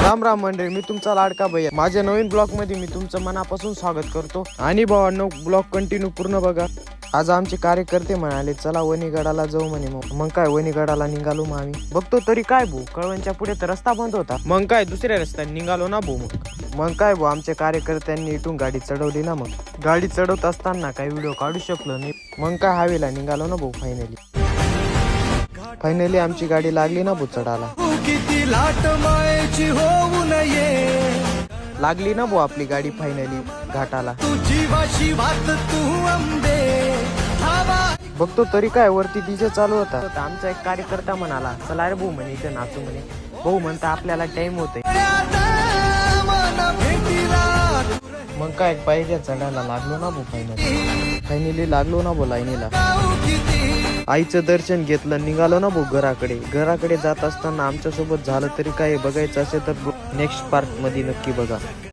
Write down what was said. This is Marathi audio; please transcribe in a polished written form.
राम राम मंडळी, मी तुमचा लाडका भैया. माझ्या नवीन ब्लॉग मध्ये मी तुमचं मनापासून स्वागत करतो. आणि भावांनो, ब्लॉग कंटिन्यू पूर्ण बघा. आज आमचे कार्यकर्ते म्हणाले चला वणीगडाला जाऊ म्हणे. मग काय वणीगडाला निघालो. मग आम्ही बघतो तरी काय भाऊ, कळवणच्या पुढे तर रस्ता बंद होता. मग काय दुसऱ्या रस्त्याने निघालो ना भाऊ. मग काय भाऊ, आमच्या कार्यकर्त्यांनी इथून गाडी चढवली ना. मग गाडी चढवत असताना काही व्हिडिओ काढू शकलो नाही. मग काय हवेला निघालो ना भाऊ. फायनली आमची गाडी लागली ना भाऊ चढायला. लागली ना भाऊ आपली गाडी फायनली घाटाला. बघतो तरी काय वरती डीजे चालू होता. आमचा एक कार्यकर्ता म्हणाला चला रे भाऊ म्हणे इथे नाचू म्हणे. भाऊ म्हणता आपल्याला टाइम होतोय. मग काय पाहिजे चढायला लागलो ना भाऊ. फायनली लागलो ना भाऊ लाईनीला. आईचं दर्शन घेतलं, निघालो ना भाऊ घराकडे जात असताना आमच्या सोबत झालं तरी काय बघायचं असेल तर नेक्स्ट पार्ट मध्ये नक्की बघा.